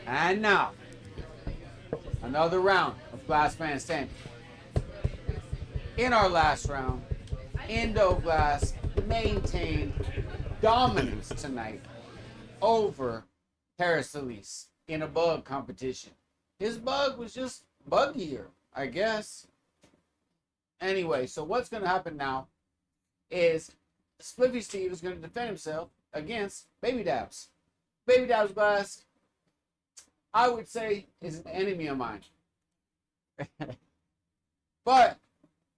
And now, another round of Glass Man Standing. In our last round, Indo Glass maintained dominance tonight over Paracelese in a bug competition. His bug was just buggier, I guess. Anyway, so what's going to happen now is Spliffy Steve is going to defend himself against Babydabs. Babydabs Glass, I would say, is an enemy of mine. But,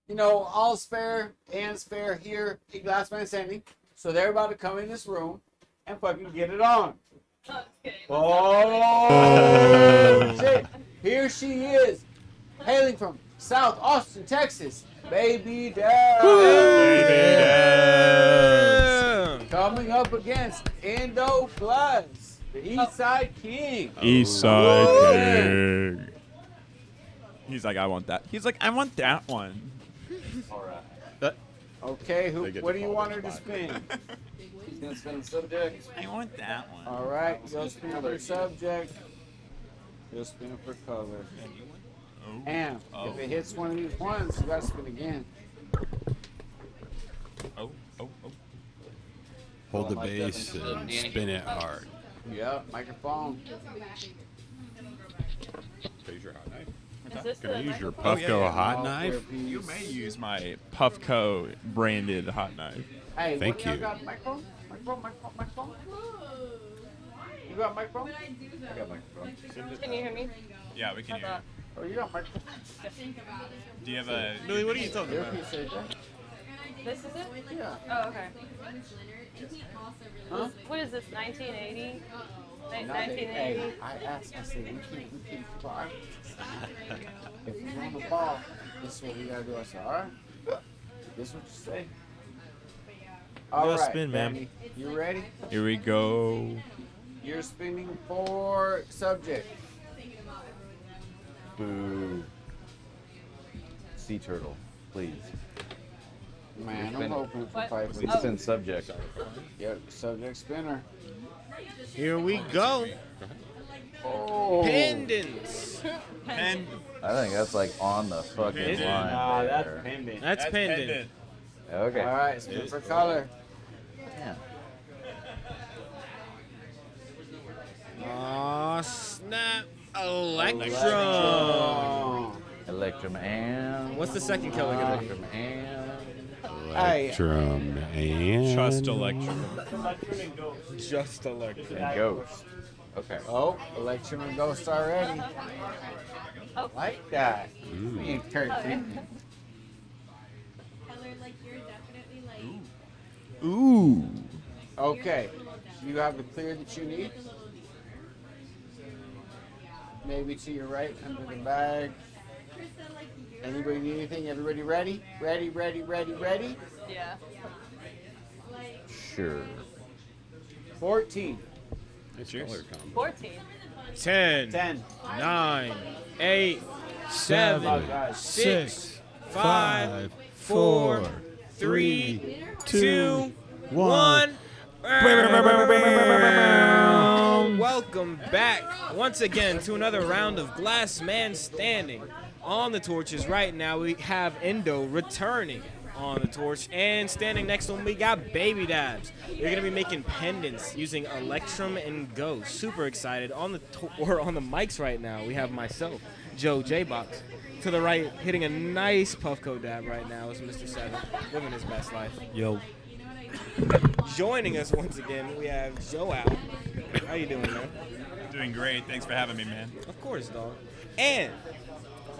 you know, all's fair and fair here in Glass Man Standing. So they're about to come in this room and fucking get it on. Oh, shit. Here she is, hailing from South Austin, Texas. Babydabs. Babydabs. Coming up against Indo Glass, the East Side King. East Side King. He's like, I want that. He's like, I want that one. All right. Okay, what do you want her to spin? He's going to spin the subject. I want that one. All right, you'll spin for subject. You'll spin for color. And if it hits one of these ones, you got to spin again. Oh. Hold the base and spin it hard. Yep, microphone. Use your hot knife. Can I use your Puffco hot knife? You may use my Puffco branded hot knife. Hey, Thank you. You got microphone? Microphone? You got microphone? I got microphone. Can you hear me? Yeah, we can hear you. Oh, you got microphone? Do you have a... Billy, what are you talking about? Earpiece right there. This is it? Yeah. Oh, okay. Huh? What is this, 1980? Hey, 1980? I asked, I said, we can fly. If you want the ball, this is what we gotta do. I said, all right. This is what you say. All right, spin, man. Danny, you ready? Here we go. You're spinning for subject. Boo. Sea turtle, please. Man, Spin I'm it. hoping for What? five. Please spin subject. Yep, subject spinner. Here we go. Oh. Pendants. Pen. I think that's like on the fucking Pendant. line. Ah, that's there. pendant. That's pendant. Okay. All right, spin for color. Yeah. Aw, snap. Electrum. Oh. Electrum and. What's the second color gonna be? Electrum and. Electrum and... Trust Electrum. Just electrum. And ghost. Okay. Oh, Electrum and Ghost already. Oh. Like that. Me and Kurt. Ooh. Okay. You have the clear that you need. Maybe to your right under the bag. Anybody need anything? Everybody ready? Ready? Yeah. Sure. 14. It's yours. 14. 10, 10. 9, 8, 7, Oh, God. 6, 5, 4, 3, 2, 1. Welcome back once again to another round of Glass Man Standing. On the torches right now, we have Indo returning on the torch, and standing next to him, we got Babydabs. They're gonna be making pendants using Electrum and Ghost. Super excited. On the mics right now, we have myself, Joe J-Box. To the right, hitting a nice Puffco dab right now is Mr. Seven, living his best life. Yo. Joining us once again, we have Joe Al. How you doing, man? Doing great. Thanks for having me, man. Of course, dog. And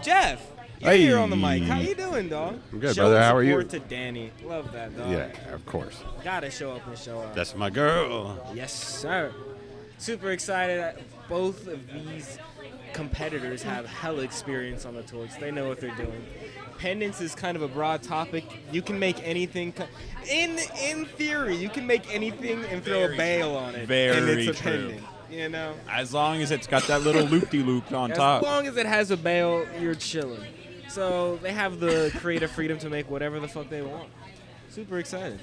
Jeff, you're here on the mic. How Hey. you doing, dog? I'm good, Showing brother. How are you? support to Danny. Love that, dog. Yeah, of course. Gotta show up and show out. That's my girl. Yes, sir. Super excited. Both of these competitors have hella experience on the torch. They know what they're doing. Pendants is kind of a broad topic. You can make anything. In theory, you can make anything and throw a bail on it. and Very it's a true. pendant. You know? As long as it's got that little loop-de-loop on top. As long as it has a bail, you're chilling. So they have the creative freedom to make whatever the fuck they want. Super excited.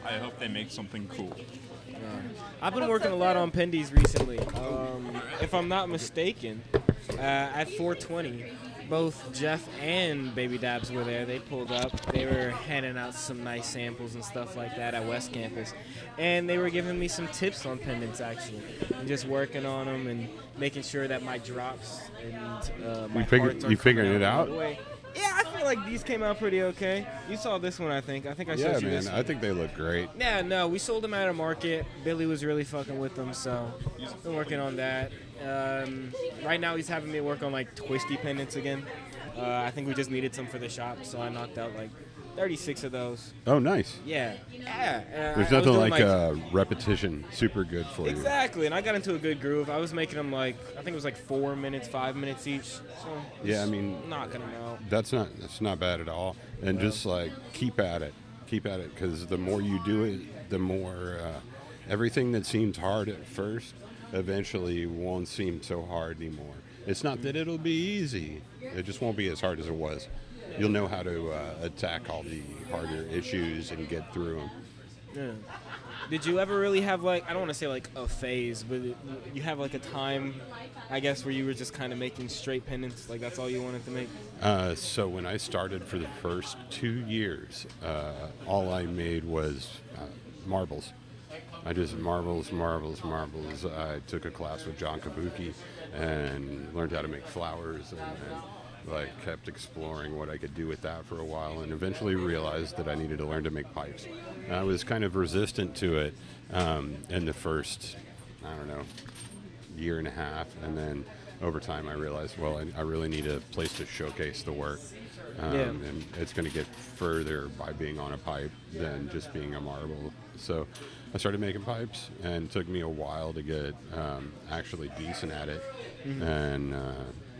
I hope they make something cool. I've been working a lot on pendies recently. If I'm not mistaken, at 420, both Jeff and Babydabs were there. They pulled up. They were handing out some nice samples and stuff like that at West Campus. And they were giving me some tips on pendants, actually. And just working on them and making sure that my drops and my hearts are figuring it out? the way. Yeah, I feel like these came out pretty okay. You saw this one, I think. I think I showed Yeah, you man. this one. I think they look great. Yeah, no, we sold them at a market. Billy was really fucking with them, so been working on that. Right now he's having me work on like twisty pendants again. I think we just needed some for the shop, so I knocked out like 36 of those. Oh, nice. Yeah. There's nothing like repetition. Super good for you. Exactly, and I got into a good groove. I was making them like, I think it was like 4 minutes, 5 minutes each. So Yeah, I mean, knocking them out. that's not bad at all. And just like keep at it, because the more you do it, the more everything that seems hard at first eventually won't seem so hard anymore. It's not that it'll be easy; it just won't be as hard as it was. You'll know how to attack all the harder issues and get through them. Yeah. Did you ever really have like, I don't want to say like a phase, but you have like a time, I guess, where you were just kind of making straight pendants, like that's all you wanted to make? So when I started for the first 2 years, all I made was marbles. I just marbles. I took a class with John Kabuki and learned how to make flowers, and like kept exploring what I could do with that for a while, and eventually realized that I needed to learn to make pipes. And I was kind of resistant to it in the first, I don't know, year and a half, and then over time I realized, well, I really need a place to showcase the work. And it's going to get further by being on a pipe than just being a marble. So I started making pipes, and it took me a while to get actually decent at it. And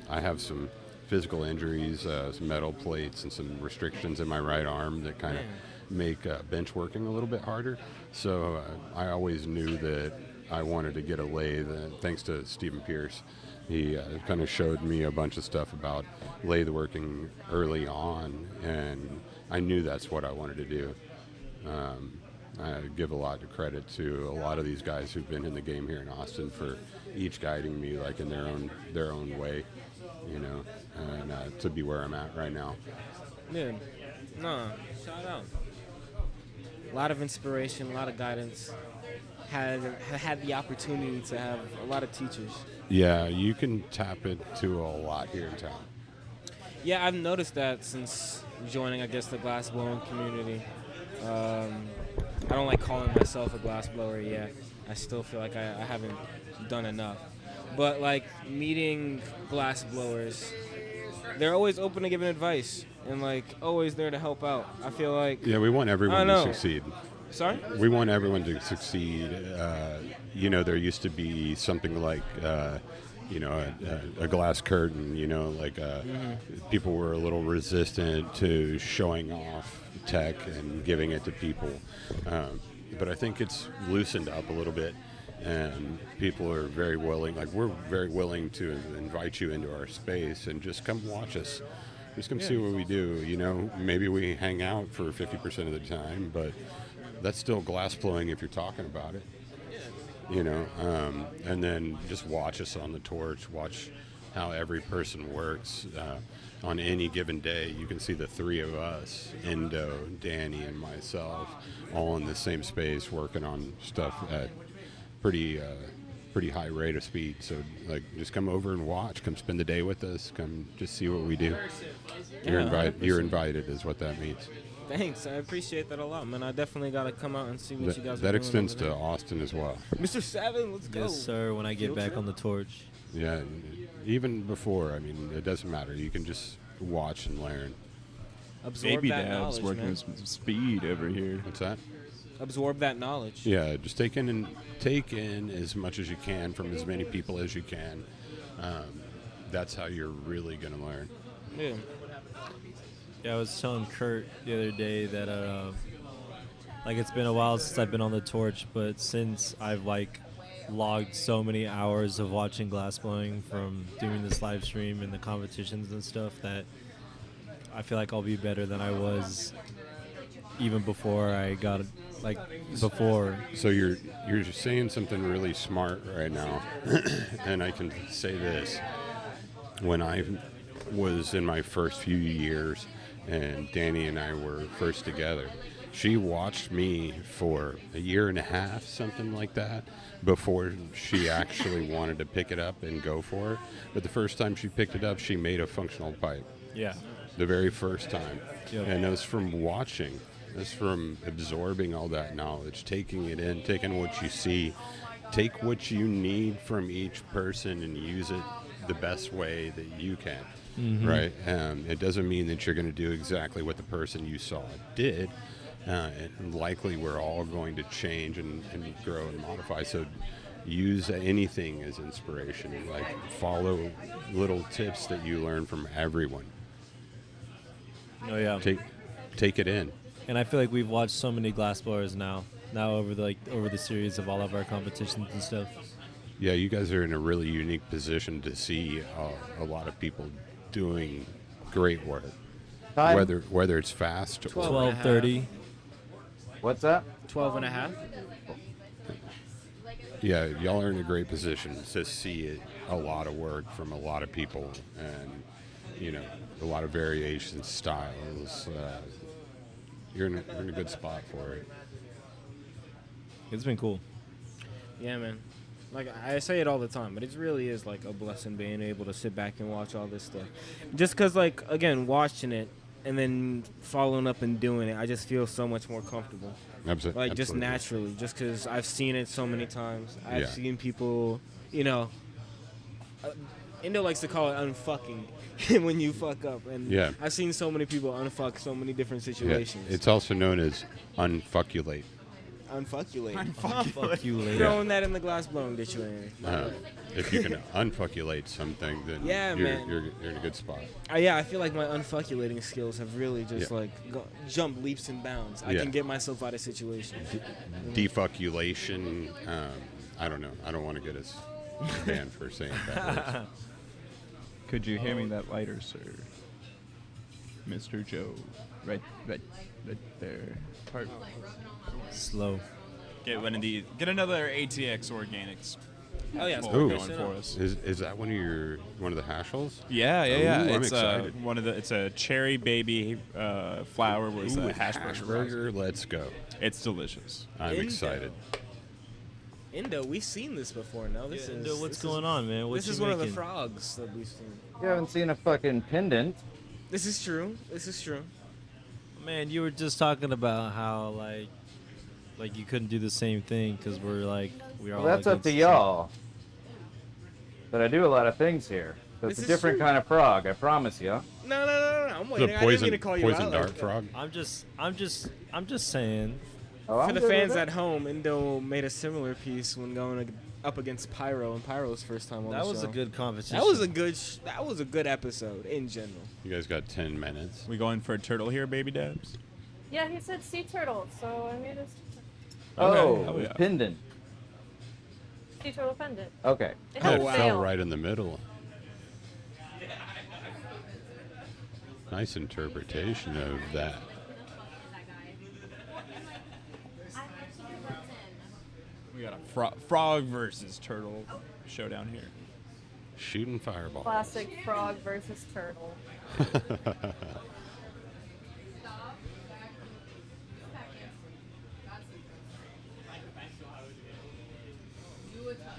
I have some physical injuries, some metal plates, and some restrictions in my right arm that kind of make bench working a little bit harder. So I always knew that I wanted to get a lathe, thanks to Stephen Pierce. He kind of showed me a bunch of stuff about lathe working early on, and I knew that's what I wanted to do. I give a lot of credit to a lot of these guys who've been in the game here in Austin for each guiding me like in their own way, you know, and to be where I'm at right now. Yeah. No, shout out. A lot of inspiration, a lot of guidance. Had the opportunity to have a lot of teachers. Yeah, you can tap into a lot here in town. Yeah, I've noticed that since joining, I guess, the glassblowing community. I don't like calling myself a glassblower yet. I still feel like I haven't done enough. But like meeting glassblowers, they're always open to giving advice and like always there to help out. I feel like Yeah, we want everyone to succeed. Sorry? We want everyone to succeed. You know, there used to be something like, you know, a glass curtain, you know, like people were a little resistant to showing off tech and giving it to people. But I think it's loosened up a little bit, and people are very willing, like we're very willing to invite you into our space and just come watch us. Just come see what we do. You know, maybe we hang out for 50% of the time, but that's still glass blowing if you're talking about it. You know, and then just watch us on the torch, watch how every person works on any given day. You can see the three of us, Indo, Danny, and myself, all in the same space working on stuff at pretty high rate of speed. So, like, just come over and watch. Come spend the day with us. Come just see what we do. You're invited is what that means. Thanks, I appreciate that a lot, man. I definitely got to come out and see what you guys are that doing. extends over to there. Austin as well. Mr. Seven, let's go. Yes, sir, when I get back on the torch. Yeah, even before, I mean, it doesn't matter. You can just watch and learn. Absorb that Babydabs knowledge, working man. with some speed over here. What's that? Absorb that knowledge. Yeah, just take in as much as you can from as many people as you can. That's how you're really going to learn. Yeah. Yeah, I was telling Kurt the other day that like it's been a while since I've been on the torch, but since I've like logged so many hours of watching glassblowing from doing this live stream and the competitions and stuff, that I feel like I'll be better than I was even before I got before. So you're saying something really smart right now, and I can say this: when I was in my first few years, and Danny and I were first together, she watched me for a year and a half, something like that, before she actually wanted to pick it up and go for it. But the first time she picked it up, she made a functional pipe. Yeah. The very first time. Yep. And it was from watching. It's from absorbing all that knowledge, taking it in, taking what you see, take what you need from each person and use it the best way that you can, right? It doesn't mean that you're going to do exactly what the person you saw did. And likely we're all going to change and grow and modify. So use anything as inspiration. Like follow little tips that you learn from everyone. Oh yeah. Take it in. And I feel like we've watched so many glassblowers now over the series of all of our competitions and stuff. Yeah, you guys are in a really unique position to see a lot of people doing great work. Time. Whether it's fast or 12:30. What's that? 12 and a half. yeah, y'all are in a great position to see a lot of work from a lot of people, and a lot of variations, styles. You're in a good spot for it. It's been cool. Yeah, man. Like, I say it all the time, but it really is, like, a blessing being able to sit back and watch all this stuff. Just because, like, again, watching it and then following up and doing it, I just feel so much more comfortable. Absolutely. Like, just naturally, just because I've seen it so many times. I've Yeah. seen people, Indo likes to call it unfucking when you fuck up. And Yeah. I've seen so many people unfuck so many different situations. It's also known as unfuckulate. Unfuculating. Fuck you later. Throwing that in the Glassblowing dictionary. If you can unfuckulate something, then Yeah, man. you're in a good spot. Yeah, I feel like my unfuculating skills have really just Yeah. jumped leaps and bounds. I Yeah. can get myself out of situations. Defuckulation. I don't know. I don't want to get us banned for saying that. Could you hand me that lighter, sir? Mr. Joe. Right there. Perfect. Slow. Get another ATX Organics. Oh yeah, pull Ooh. going for us. Is that one of the hashels? Yeah. Ooh, I'm It's excited. it's a cherry baby flower with Ooh, a hash burger. Let's go. It's delicious. I'm Indo. excited. Indo, we've seen this before. No, this is Indo, what's this going is, on, man? What This you is one of the making? frogs that we've seen. You haven't seen a fucking pendant. This is true. This is true. Man, you were just talking about how like you couldn't do the same thing because we're Well, that's up to y'all. But I do a lot of things here. So it's This a is different true. kind of frog, I promise you. No. I'm It's waiting. a I didn't mean to poison call you out. dart like that. frog. I'm just saying. Oh, For I'm the good with fans it. at home, Indo made a similar piece when going up against Pyro, and Pyro's first time on That the was show. a good competition. That was a good episode in general. You guys got 10 minutes. We going for a turtle here, Babydabs? Yeah, he said sea turtle, so I made a Oh, Oh, yeah. pendant. sea turtle pendant. Okay. It Yeah, has it a fell sail. right in the middle. Nice interpretation of that. We got a frog versus turtle showdown here. Shooting fireballs. Classic frog versus turtle.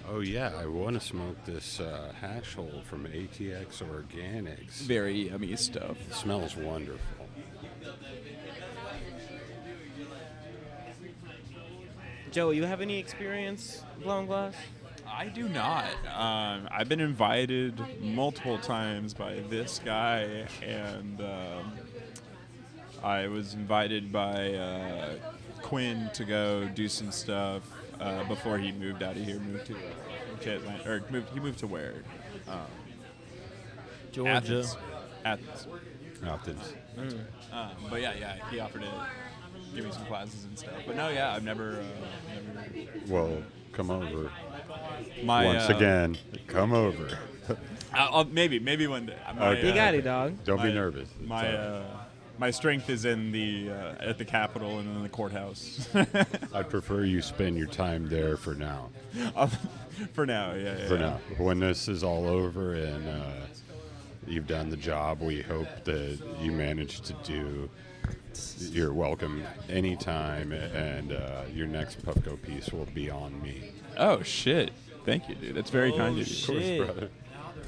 Oh yeah, I want to smoke this hash hole from ATX Organics. Very yummy stuff. It smells wonderful. Joe, you have any experience blowing glass? I do not. I've been invited multiple times by this guy, and I was invited by Quinn to go do some stuff before he moved out of here. Moved to Atlanta, or he moved to where? Georgia. Athens. Athens. But yeah, he offered to give me some classes and stuff. But no, yeah, I've never. Well, come over. My, Once again, come over. I'll maybe one day. Okay. You got it, dog. Don't be nervous. It's all My my strength is in the at the Capitol and in the courthouse. I'd prefer you spend your time there for now. For now, yeah. For now. When this is all over and you've done the job we hope that you managed to do, you're welcome anytime, and your next Puffco piece will be on me. Oh shit! Thank you, dude. That's very kind of you. Of course, brother.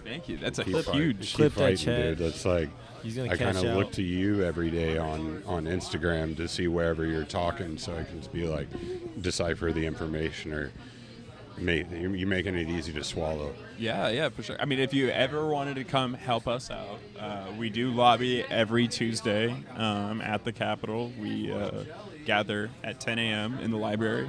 Thank you. That's a Keep huge. Clip that fighting, chat. dude. That's like He's gonna I kind cash of out. look to you every day on Instagram to see wherever you're talking, so I can just be like decipher the information or. You're making it easy to swallow. Yeah, for sure. I mean, if you ever wanted to come help us out, we do lobby every Tuesday at the Capitol. We gather at 10 a.m. in the library,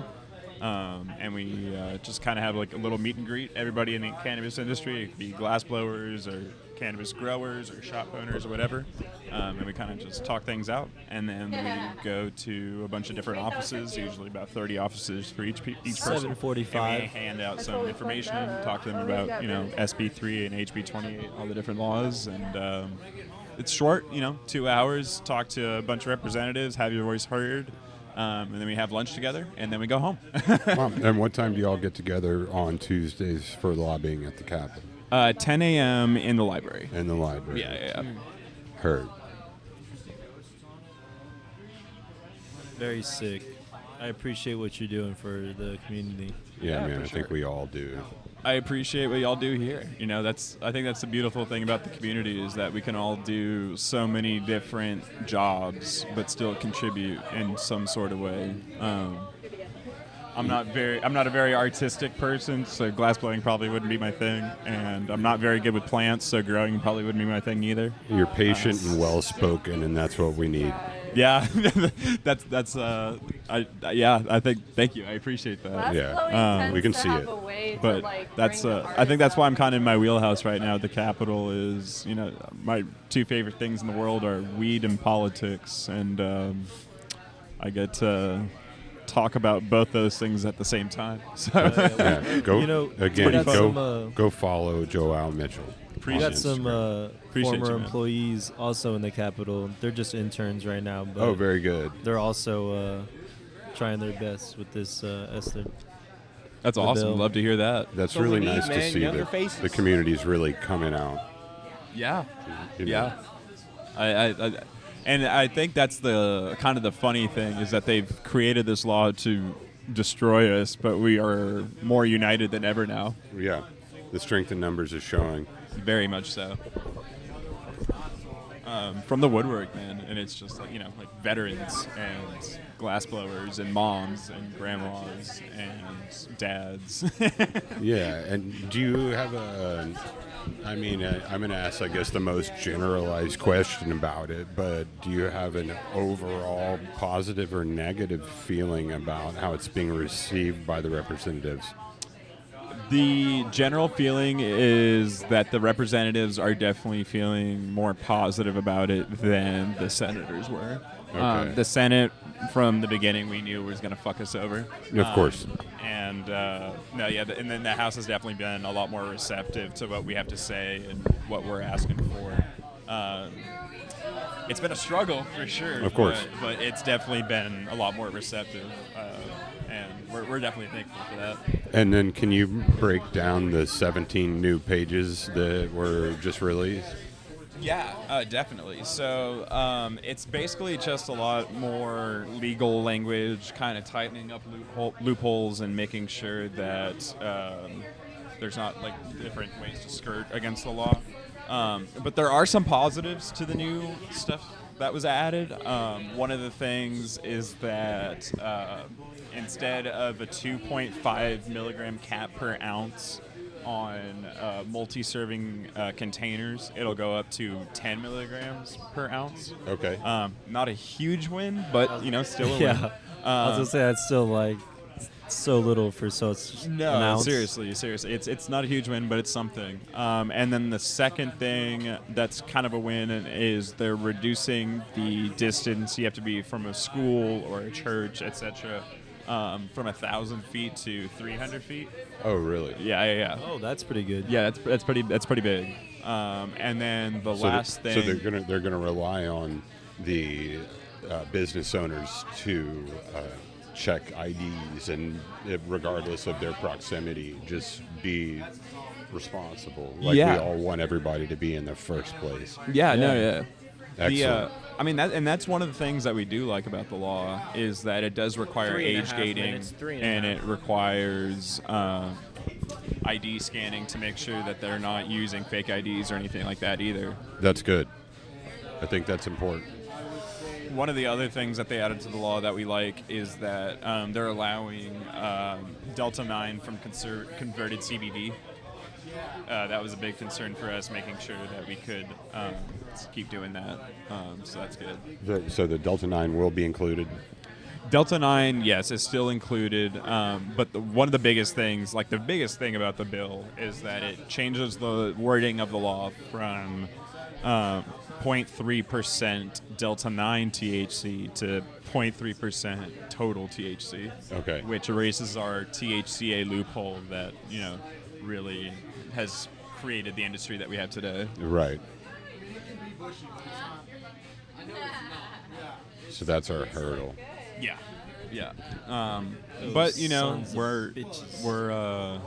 and we just kind of have like a little meet and greet. Everybody in the cannabis industry, it could be glassblowers or cannabis growers or shop owners or whatever, and we kind of just talk things out. And then we go to a bunch of different offices, usually about 30 offices for each person. 7:45. And we hand out some information, talk to them about SB3 and HB28, all the different laws, and it's short, 2 hours. Talk to a bunch of representatives, have your voice heard, and then we have lunch together, and then we go home. And what time do y'all get together on Tuesdays for lobbying at the Capitol? 10 a.m. in the library. In the library. Yeah. Heard. Very sick. I appreciate what you're doing for the community. Yeah, man, for I think sure. we all do. I appreciate what y'all do here. I think that's the beautiful thing about the community is that we can all do so many different jobs, but still contribute in some sort of way. I'm not a very artistic person, so glassblowing probably wouldn't be my thing, and I'm not very good with plants, so growing probably wouldn't be my thing either. You're patient and well-spoken, and that's what we need. Yeah, I think. Thank you. I appreciate that. Yeah. We can see it. But I think that's why I'm kind of in my wheelhouse right now. The Capitol is, my two favorite things in the world are weed and politics, and I get to talk about both those things at the same time. So Yeah. Go follow Joel Mitchell. We got on some Instagram. Appreciate former you, man. employees also in the Capitol. They're just interns right now, but Oh, very good. they're also trying their best with this Esther. that's The awesome. bill. Love to hear that. That's So really we need, nice to man, see younger that faces. the community's really coming out. Yeah. you know. Yeah. And I think that's the kind of the funny thing is that they've created this law to destroy us, but we are more united than ever now. Yeah. The strength in numbers is showing. Very much so. From the woodwork, man, and it's just like like veterans and glassblowers and moms and grandmas and dads. Yeah. And do you have I'm going to ask, I guess, the most generalized question about it, but do you have an overall positive or negative feeling about how it's being received by the representatives? The general feeling is that the representatives are definitely feeling more positive about it than the senators were. Okay. The Senate, from the beginning, we knew was going to fuck us over. Of course. And and then the House has definitely been a lot more receptive to what we have to say and what we're asking for. It's been a struggle for sure. Of course. But it's definitely been a lot more receptive. And we're definitely thankful for that. And then can you break down the 17 new pages that were just released? Yeah, definitely. So it's basically just a lot more legal language, kind of tightening up loopholes and making sure that there's not like different ways to skirt against the law. But there are some positives to the new stuff that was added. One of the things is that instead of a 2.5 milligram cap per ounce on multi-serving containers, it'll go up to 10 milligrams per ounce. Okay. Not a huge win, but still a win. Yeah, I was gonna say that's still like so little for an No, ounce. seriously, it's not a huge win, but it's something. And then the second thing that's kind of a win is they're reducing the distance you have to be from a school or a church, etc., from 1,000 feet to 300 feet. Oh, really? Yeah. Oh, that's pretty good. Yeah, that's pretty big. And then the last thing. So they're gonna rely on the business owners to check IDs, and regardless of their proximity, just be responsible. Like we all want everybody to be in the first place. Excellent. I mean, that's one of the things that we do like about the law is that it does require age gating, and it requires ID scanning to make sure that they're not using fake IDs or anything like that either. That's good. I think that's important. One of the other things that they added to the law that we like is that they're allowing Delta 9 from converted CBD. That was a big concern for us, making sure that we could keep doing that. So that's good. So the Delta 9 will be included? Delta 9, yes, is still included. But one of the biggest things, like the biggest thing about the bill, is that it changes the wording of the law from 0.3% Delta 9 THC to 0.3% total THC. Okay. Which erases our THCA loophole that, really has created the industry that we have today. Right. So that's our hurdle. Yeah. But we're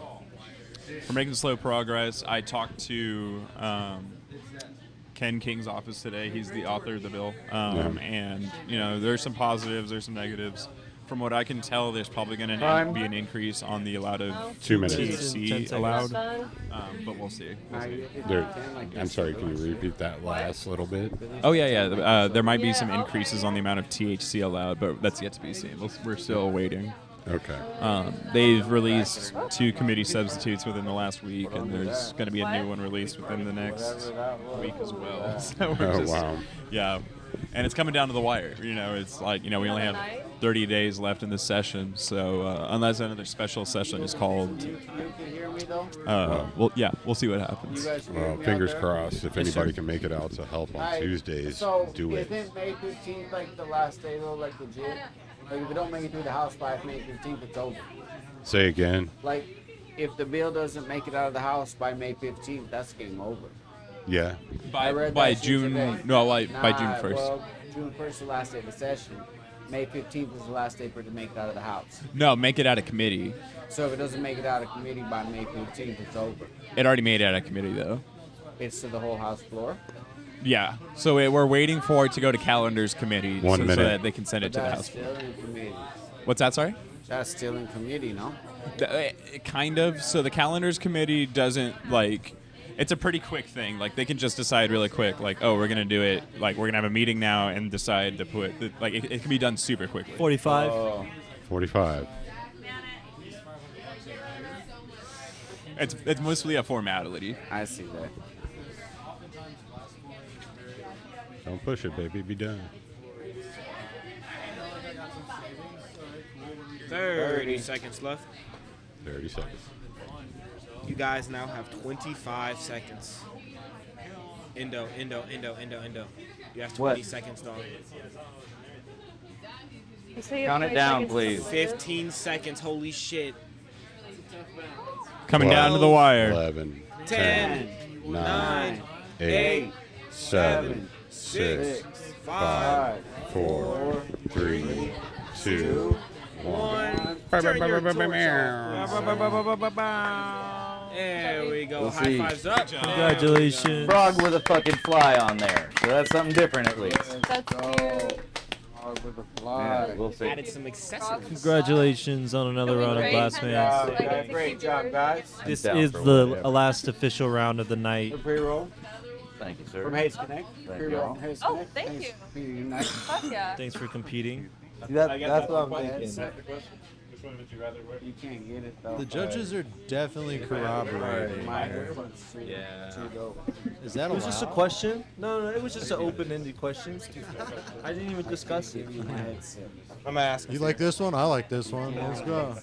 making slow progress. I talked to Ken King's office today. He's the author of the bill, and there's some positives, there's some negatives. From what I can tell, there's probably going to be an increase on the allowed of 2 minutes. THC allowed, but we'll see. I'm sorry, can you repeat that last little bit? Oh, yeah. There might be some increases on the amount of THC allowed, but that's yet to be seen. We're still waiting. Okay. They've released 2 committee substitutes within the last week, and there's going to be a new one released within the next week as well. So wow. Yeah. And it's coming down to the wire. It's like, we only have 30 days left in this session. So unless another special session is called, we'll see what happens. Well, fingers crossed. If anybody can make it out to help on Tuesdays, do it. Isn't May 15th like the last day though, like legit? Like if we don't make it through the House by May 15th, it's over. Say again. Like if the bill doesn't make it out of the House by May 15th, that's game over. Yeah. By June, by June 1st. Well, June 1st is the last day of the session. May 15th is the last day for it to make it out of the House. No, make it out of committee. So if it doesn't make it out of committee by May 15th, it's over. It already made it out of committee, though. It's to the whole House floor? Yeah. So we're waiting for it to go to calendars committee so that they can send it to the House floor. That's still in committee. What's that, sorry? That's still in committee, no? Kind of. So the calendars committee doesn't, it's a pretty quick thing. Like, they can just decide really quick, like, oh, we're going to do it. Like, we're going to have a meeting now and decide to put, it can be done super quickly. 45. 45. It's mostly a formality. I see that. Don't push it, baby. Be done. 30 seconds left. 30 seconds. You guys now have 25 seconds. Indo. You have 20 seconds, dog. Count it down, please. 15 seconds. Holy shit. Coming down to the wire. 11, 10, 9, 8, 7, 6, 5, 4, 3, 2, 1. Turn your torso. There we go. We'll High see. fives up. Congratulations. Frog with a fucking fly on there. So that's something different at least. That's cute. With a fly. We'll see. Added some accessories. Congratulations on another round of Glass Man. Great job, guys. This down is for the whatever. last official round of the night. The pre-roll Thank you, sir. from Hayes Connect. Thank Pre-roll you. from Hayes Oh, Connect. thank Thanks you. for being united. Fuck yeah. Thanks for competing. That's what I'm thinking. You can't get it though. The judges are definitely corroborating. Yeah. Is that It was just a allowed? question. No, it was just an open-ended question. I didn't even discuss it. I'm gonna ask. You like this one? I like this one. Let's go.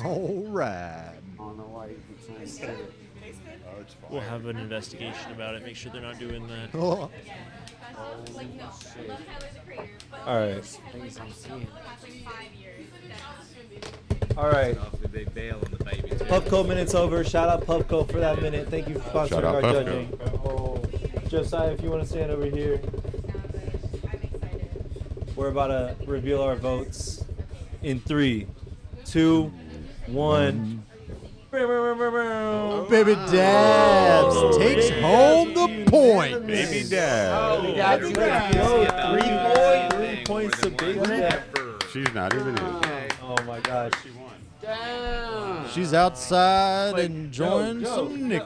All right. I don't know why you keep saying steal it. We'll have an investigation about it. Make sure they're not doing that. Oh, All right. Things I'm seeing. All right. They bail on the baby too. Pubco minute's over. Shout out Pubco for that minute. Thank you for sponsoring Shout out our Pubco. judging. Josiah, if you want to stand over here. We're about to reveal our votes in 3, 2, 1. Babydabs takes home the point. Babydabs. We got you. 3 points to Babydabs. She's not even in. Oh my gosh. Damn. She's outside enjoying some Nick.